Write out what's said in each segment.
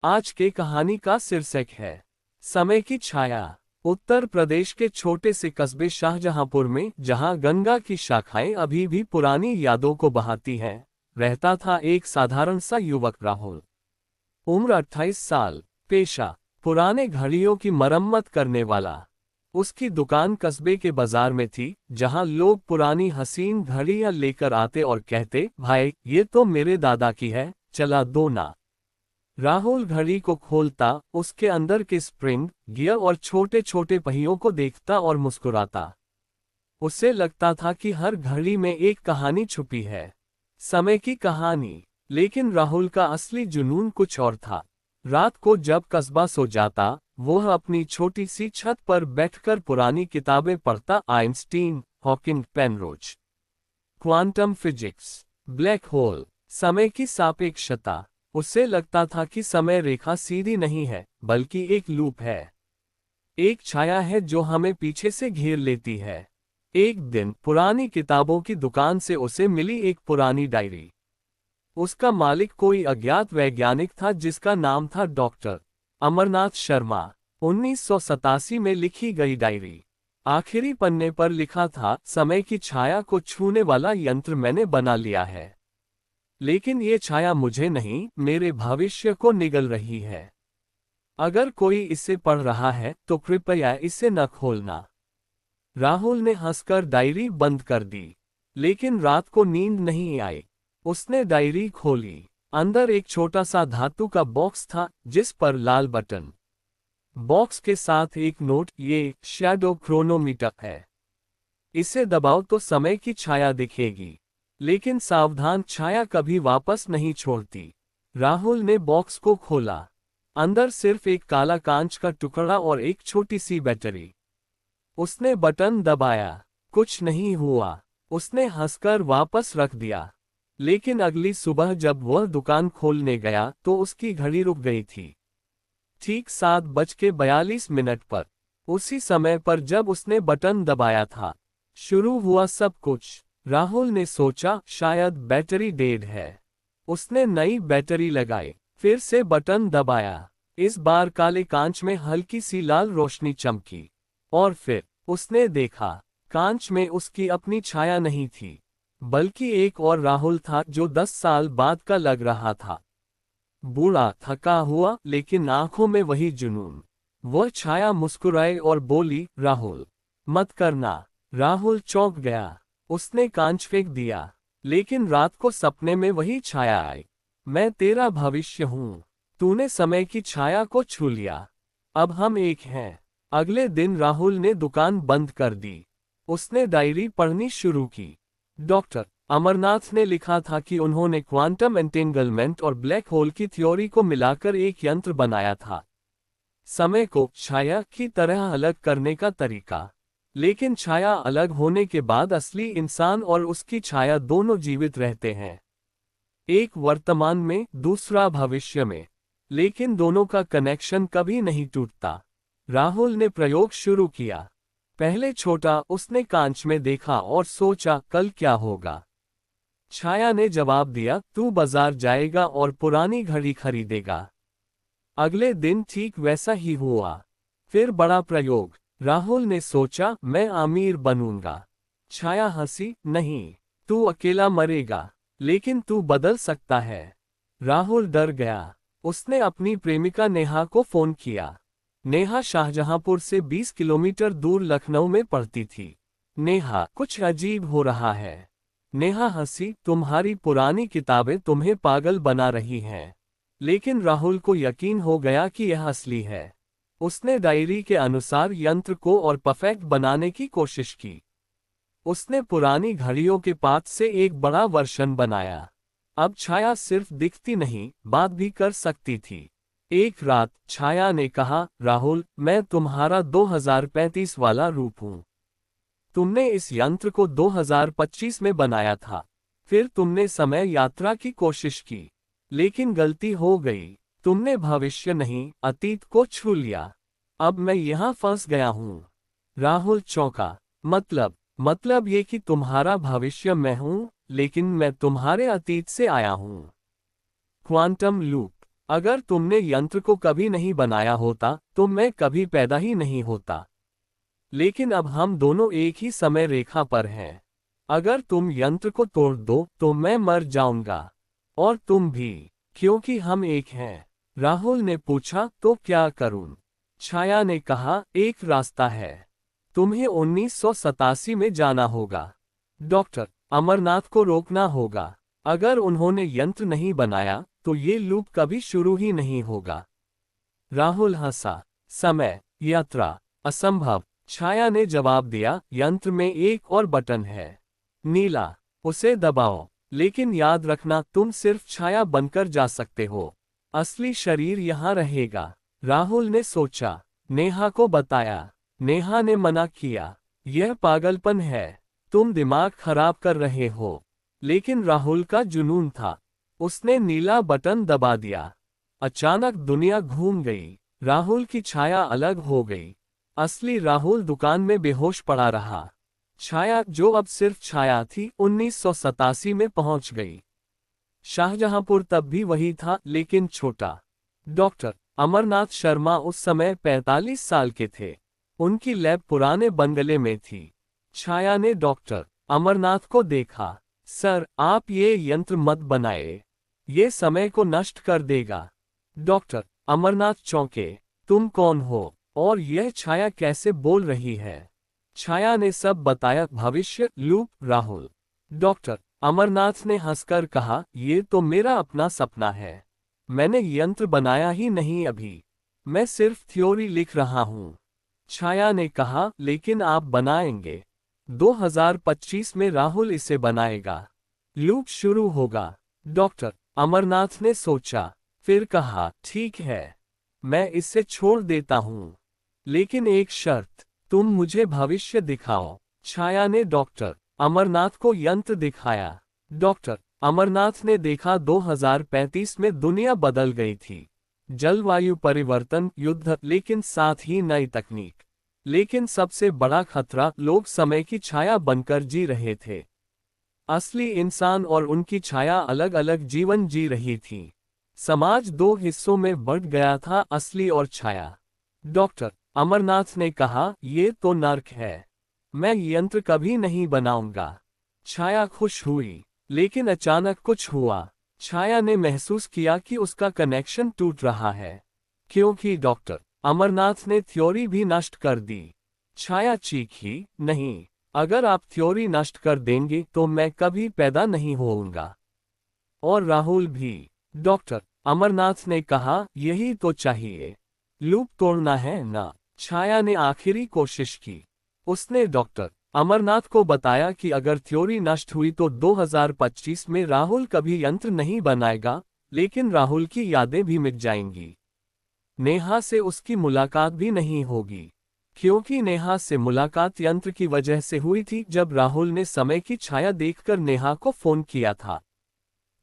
आज के कहानी का शीर्षक है समय की छाया। उत्तर प्रदेश के छोटे से कस्बे शाहजहांपुर में, जहां गंगा की शाखाएं अभी भी पुरानी यादों को बहाती हैं, रहता था एक साधारण सा युवक राहुल। उम्र 28 साल, पेशा पुराने घड़ियों की मरम्मत करने वाला। उसकी दुकान कस्बे के बाजार में थी, जहां लोग पुरानी हसीन घड़ियां लेकर आते और कहते, भाई ये तो मेरे दादा की है, चला दो ना। राहुल घड़ी को खोलता, उसके अंदर के स्प्रिंग, गियर और छोटे छोटे पहियों को देखता और मुस्कुराता। उसे लगता था कि हर घड़ी में एक कहानी छुपी है, समय की कहानी। लेकिन राहुल का असली जुनून कुछ और था। रात को जब कस्बा सो जाता, वह अपनी छोटी सी छत पर बैठकर पुरानी किताबें पढ़ता। Einstein, Hawking, Penrose, quantum physics, black hole, समय की सापेक्षता। उसे लगता था कि समय रेखा सीधी नहीं है, बल्कि एक लूप है, एक छाया है जो हमें पीछे से घेर लेती है। एक दिन पुरानी किताबों की दुकान से उसे मिली एक पुरानी डायरी। उसका मालिक कोई अज्ञात वैज्ञानिक था जिसका नाम था डॉक्टर अमरनाथ शर्मा। 1987 में लिखी गई डायरी। आखिरी पन्ने पर लिखा था, समय की छाया को छूने वाला यंत्र मैंने बना लिया है, लेकिन ये छाया मुझे नहीं, मेरे भविष्य को निगल रही है। अगर कोई इसे पढ़ रहा है तो कृपया इसे न खोलना। राहुल ने हंसकर डायरी बंद कर दी, लेकिन रात को नींद नहीं आई। उसने डायरी खोली। अंदर एक छोटा सा धातु का बॉक्स था, जिस पर लाल बटन। बॉक्स के साथ एक नोट, ये शैडो क्रोनोमीटर है। इसे दबाओ तो समय की छाया दिखेगी, लेकिन सावधान, छाया कभी वापस नहीं छोड़ती। राहुल ने बॉक्स को खोला। अंदर सिर्फ एक काला कांच का टुकड़ा और एक छोटी सी बैटरी। उसने बटन दबाया, कुछ नहीं हुआ। उसने हंसकर वापस रख दिया। लेकिन अगली सुबह जब वह दुकान खोलने गया तो उसकी घड़ी रुक गई थी, ठीक 7:42 पर। उसी समय पर जब उसने बटन दबाया था, शुरू हुआ सब कुछ। राहुल ने सोचा, शायद बैटरी डेड है। उसने नई बैटरी लगाई, फिर से बटन दबाया। इस बार काले कांच में हल्की सी लाल रोशनी चमकी, और फिर उसने देखा, कांच में उसकी अपनी छाया नहीं थी, बल्कि एक और राहुल था जो 10 साल बाद का लग रहा था। बूढ़ा, थका हुआ, लेकिन आंखों में वही जुनून। वह छाया मुस्कुराई और बोली, राहुल मत करना। राहुल चौंक गया। उसने कांच फेंक दिया, लेकिन रात को सपने में वही छाया आई। मैं तेरा भविष्य हूँ। तूने समय की छाया को छू लिया। अब हम एक हैं। अगले दिन राहुल ने दुकान बंद कर दी। उसने डायरी पढ़नी शुरू की। डॉक्टर अमरनाथ ने लिखा था कि उन्होंने क्वांटम एंटेंगलमेंट और ब्लैक होल की थ्योरी को मिलाकर एक यंत्र बनाया था, समय को छाया की तरह अलग करने का तरीका। लेकिन छाया अलग होने के बाद असली इंसान और उसकी छाया दोनों जीवित रहते हैं, एक वर्तमान में, दूसरा भविष्य में। लेकिन दोनों का कनेक्शन कभी नहीं टूटता। राहुल ने प्रयोग शुरू किया। पहले छोटा, उसने कांच में देखा और सोचा, कल क्या होगा। छाया ने जवाब दिया, तू बाजार जाएगा और पुरानी घड़ी खरीदेगा। अगले दिन ठीक वैसा ही हुआ। फिर बड़ा प्रयोग। राहुल ने सोचा, मैं अमीर बनूंगा। छाया हंसी, नहीं, तू अकेला मरेगा, लेकिन तू बदल सकता है। राहुल डर गया। उसने अपनी प्रेमिका नेहा को फोन किया। नेहा शाहजहांपुर से 20 किलोमीटर दूर लखनऊ में पढ़ती थी। नेहा, कुछ अजीब हो रहा है। नेहा हंसी, तुम्हारी पुरानी किताबें तुम्हें पागल बना रही हैं। लेकिन राहुल को यकीन हो गया कि यह असली है। उसने डायरी के अनुसार यंत्र को और परफेक्ट बनाने की कोशिश की। उसने पुरानी घड़ियों के पार्ट से एक बड़ा वर्जन बनाया। अब छाया सिर्फ दिखती नहीं, बात भी कर सकती थी। एक रात छाया ने कहा, राहुल, मैं तुम्हारा 2035 वाला रूप हूं। तुमने इस यंत्र को 2025 में बनाया था। फिर तुमने समय यात्रा की कोशिश की, लेकिन गलती हो गई। तुमने भविष्य नहीं, अतीत को छू लिया। अब मैं यहां फंस गया हूं। राहुल चौंका। मतलब ये कि तुम्हारा भविष्य मैं हूं, लेकिन मैं तुम्हारे अतीत से आया हूं। Quantum loop. अगर तुमने यंत्र को कभी नहीं बनाया होता तो मैं कभी पैदा ही नहीं होता। लेकिन अब हम दोनों एक ही समय रेखा पर हैं। अगर तुम यंत्र को तोड़ दो तो मैं मर जाऊंगा। और तुम भी, क्योंकि हम एक हैं। राहुल ने पूछा, तो क्या करूं? छाया ने कहा, एक रास्ता है। तुम्हें 1987 में जाना होगा। डॉक्टर अमरनाथ को रोकना होगा। अगर उन्होंने यंत्र नहीं बनाया तो ये लूप कभी शुरू ही नहीं होगा। राहुल हंसा। समय, यात्रा, असंभव। छाया ने जवाब दिया, यंत्र में एक और बटन है, नीला। उसे दबाओ। लेकिन याद रखना, तुम सिर्फ छाया बनकर जा सकते हो। असली शरीर यहाँ रहेगा। राहुल ने सोचा। नेहा को बताया। नेहा ने मना किया। यह पागलपन है। तुम दिमाग खराब कर रहे हो। लेकिन राहुल का जुनून था। उसने नीला बटन दबा दिया। अचानक दुनिया घूम गई। राहुल की छाया अलग हो गई। असली राहुल दुकान में बेहोश पड़ा रहा। छाया, जो अब सिर्फ छाया थी, 1987 में पहुंच गई। शाहजहांपुर तब भी वही था, लेकिन छोटा। डॉक्टर अमरनाथ शर्मा उस समय 45 साल के थे। उनकी लैब पुराने बंगले में थी। छाया ने डॉक्टर अमरनाथ को देखा। सर, आप ये यंत्र मत बनाए। ये समय को नष्ट कर देगा। डॉक्टर अमरनाथ चौंके। तुम कौन हो? और यह छाया कैसे बोल रही है? छाया ने सब बताया, भविष्य, लूप, राहुल। डॉक्टर अमरनाथ ने हंसकर कहा, ये तो मेरा अपना सपना है। मैंने यंत्र बनाया ही नहीं अभी। मैं सिर्फ थ्योरी लिख रहा हूँ। छाया ने कहा, लेकिन आप बनाएंगे। 2025 में राहुल इसे बनाएगा। लूप शुरू होगा। डॉक्टर अमरनाथ ने सोचा, फिर कहा, ठीक है, मैं इसे छोड़ देता हूँ। लेकिन एक शर्त, तुम मुझे भविष्य दिखाओ। छाया ने डॉक्टर अमरनाथ को यंत्र दिखाया। डॉक्टर अमरनाथ ने देखा 2035 में दुनिया बदल गई थी। जलवायु परिवर्तन, युद्ध, लेकिन साथ ही नई तकनीक। लेकिन सबसे बड़ा खतरा, लोग समय की छाया बनकर जी रहे थे। असली इंसान और उनकी छाया अलग अलग जीवन जी रही थी। समाज दो हिस्सों में बढ़ गया था, असली और छाया। डॉक्टर अमरनाथ ने कहा, ये तो नर्क है। मैं यंत्र कभी नहीं बनाऊंगा। छाया खुश हुई। लेकिन अचानक कुछ हुआ। छाया ने महसूस किया कि उसका कनेक्शन टूट रहा है। क्योंकि डॉक्टर अमरनाथ ने थ्योरी भी नष्ट कर दी। छाया चीखी, नहीं, अगर आप थ्योरी नष्ट कर देंगे तो मैं कभी पैदा नहीं होऊंगा। और राहुल भी। डॉक्टर अमरनाथ ने कहा, यही तो चाहिए। लूप तोड़ना है ना? छाया ने आखिरी कोशिश की। उसने डॉक्टर अमरनाथ को बताया कि अगर थ्योरी नष्ट हुई तो 2025 में राहुल कभी यंत्र नहीं बनाएगा, लेकिन राहुल की यादें भी मिट जाएंगी। नेहा से उसकी मुलाकात भी नहीं होगी। क्योंकि नेहा से मुलाकात यंत्र की वजह से हुई थी, जब राहुल ने समय की छाया देखकर नेहा को फोन किया था।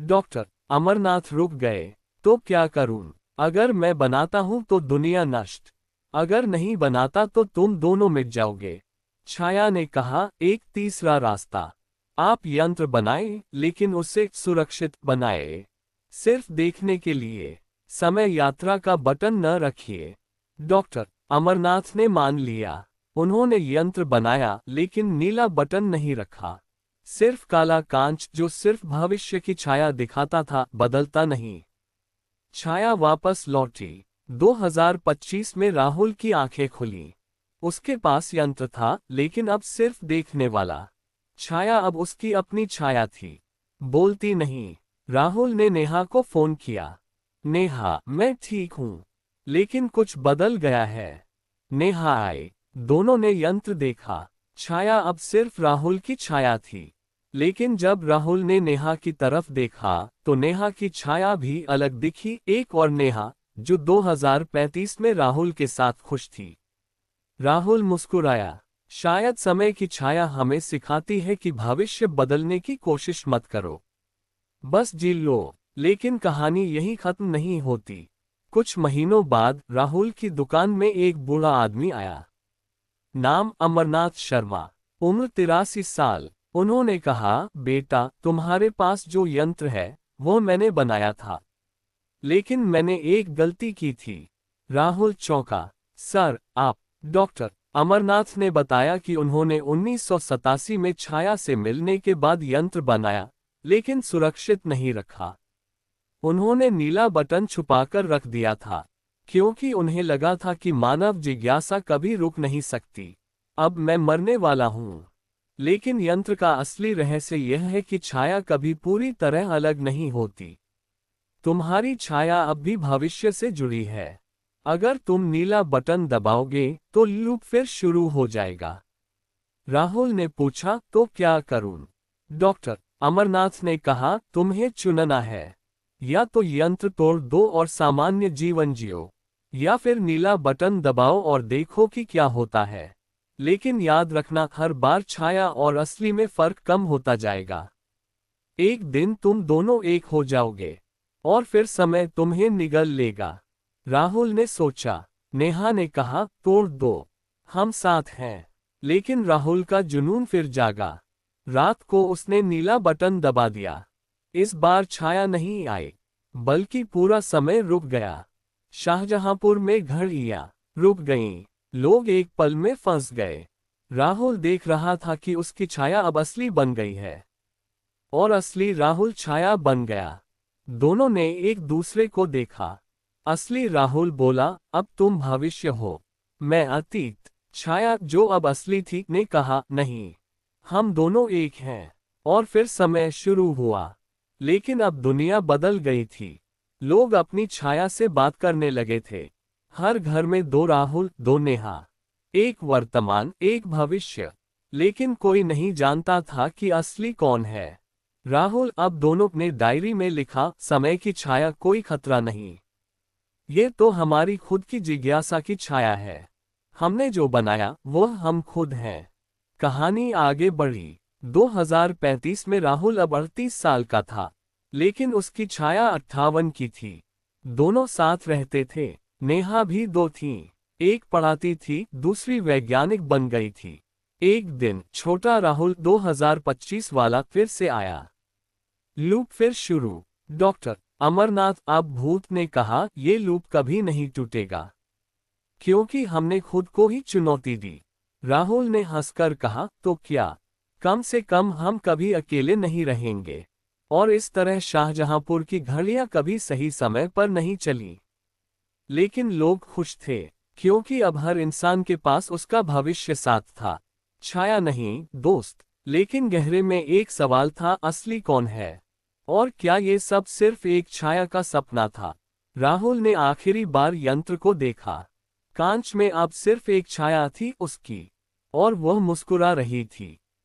डॉक्टर अमरनाथ रुक गए। तो क्या करूं? अगर मैं बनाता हूं तो दुनिया नष्ट। अगर नहीं बनाता तो तुम दोनों मिट जाओगे। छाया ने कहा, एक तीसरा रास्ता। आप यंत्र बनाएं, लेकिन उसे सुरक्षित बनाएं। सिर्फ देखने के लिए। समय यात्रा का बटन न रखिए। डॉक्टर अमरनाथ ने मान लिया। उन्होंने यंत्र बनाया, लेकिन नीला बटन नहीं रखा। सिर्फ काला कांच, जो सिर्फ भविष्य की छाया दिखाता था, बदलता नहीं। छाया वापस लौटी। 2025 में राहुल की आंखें खुली। उसके पास यंत्र था, लेकिन अब सिर्फ देखने वाला। छाया अब उसकी अपनी छाया थी। बोलती नहीं। राहुल ने नेहा को फोन किया। नेहा, मैं ठीक हूं, लेकिन कुछ बदल गया है। नेहा आई। दोनों ने यंत्र देखा। छाया अब सिर्फ राहुल की छाया थी। लेकिन जब राहुल ने नेहा की तरफ देखा तो नेहा की छाया भी अलग दिखी, एक और नेहा, जो 2035 में राहुल के साथ खुश थी। राहुल मुस्कुराया। शायद समय की छाया हमें सिखाती है कि भविष्य बदलने की कोशिश मत करो, बस जी लो। लेकिन कहानी यही खत्म नहीं होती। कुछ महीनों बाद राहुल की दुकान में एक बूढ़ा आदमी आया। नाम अमरनाथ शर्मा, उम्र 83 साल। उन्होंने कहा, बेटा, तुम्हारे पास जो यंत्र है वो मैंने बनाया था। लेकिन मैंने एक गलती की थी। राहुल चौंका। सर, आप? डॉक्टर अमरनाथ ने बताया कि उन्होंने 1987 में छाया से मिलने के बाद यंत्र बनाया, लेकिन सुरक्षित नहीं रखा। उन्होंने नीला बटन छुपाकर रख दिया था, क्योंकि उन्हें लगा था कि मानव जिज्ञासा कभी रुक नहीं सकती। अब मैं मरने वाला हूँ। लेकिन यंत्र का असली रहस्य यह है कि छाया कभी पूरी तरह अलग नहीं होती। तुम्हारी छाया अब भी भविष्य से जुड़ी है। अगर तुम नीला बटन दबाओगे तो लूप फिर शुरू हो जाएगा। राहुल ने पूछा, तो क्या करूं? डॉक्टर अमरनाथ ने कहा, तुम्हें चुनना है। या तो यंत्र तोड़ दो और सामान्य जीवन जियो, या फिर नीला बटन दबाओ और देखो कि क्या होता है। लेकिन याद रखना, हर बार छाया और असली में फर्क कम होता जाएगा। एक दिन तुम दोनों एक हो जाओगे, और फिर समय तुम्हें निगल लेगा। राहुल ने सोचा। नेहा ने कहा, तोड़ दो, हम साथ हैं। लेकिन राहुल का जुनून फिर जागा। रात को उसने नीला बटन दबा दिया। इस बार छाया नहीं आई, बल्कि पूरा समय रुक गया। शाहजहांपुर में घड़ियां रुक गईं। लोग एक पल में फंस गए। राहुल देख रहा था कि उसकी छाया अब असली बन गई है, और असली राहुल छाया बन गया। दोनों ने एक दूसरे को देखा। असली राहुल बोला, अब तुम भविष्य हो, मैं अतीत। छाया, जो अब असली थी, ने कहा, नहीं, हम दोनों एक हैं। और फिर समय शुरू हुआ। लेकिन अब दुनिया बदल गई थी। लोग अपनी छाया से बात करने लगे थे। हर घर में दो राहुल, दो नेहा, एक वर्तमान, एक भविष्य। लेकिन कोई नहीं जानता था कि असली कौन है। राहुल अब दोनों ने डायरी में लिखा, समय की छाया, कोई खतरा नहीं। ये तो हमारी खुद की जिज्ञासा की छाया है। हमने जो बनाया वह हम खुद हैं। कहानी आगे बढ़ी। 2035 में राहुल अब 38 साल का था, लेकिन उसकी छाया 58 की थी। दोनों साथ रहते थे। नेहा भी दो थीं। एक पढ़ाती थी, दूसरी वैज्ञानिक बन गई थी। एक दिन छोटा राहुल 2025 वाला फिर से आया। लूप फिर शुरू। डॉक्टर अमरनाथ, अब भूत ने कहा, ये लूप कभी नहीं टूटेगा, क्योंकि हमने खुद को ही चुनौती दी। राहुल ने हंसकर कहा, तो क्या? कम से कम हम कभी अकेले नहीं रहेंगे। और इस तरह शाहजहांपुर की घड़ियां कभी सही समय पर नहीं चली। लेकिन लोग खुश थे, क्योंकि अब हर इंसान के पास उसका भविष्य साथ था। छाया नहीं, दोस्त। लेकिन गहरे में एक सवाल था, असली कौन है? और क्या ये सब सिर्फ एक छाया का सपना था? राहुल ने आखिरी बार यंत्र को देखा। कांच में अब सिर्फ एक छाया थी, उसकी। और वह मुस्कुरा रही थी।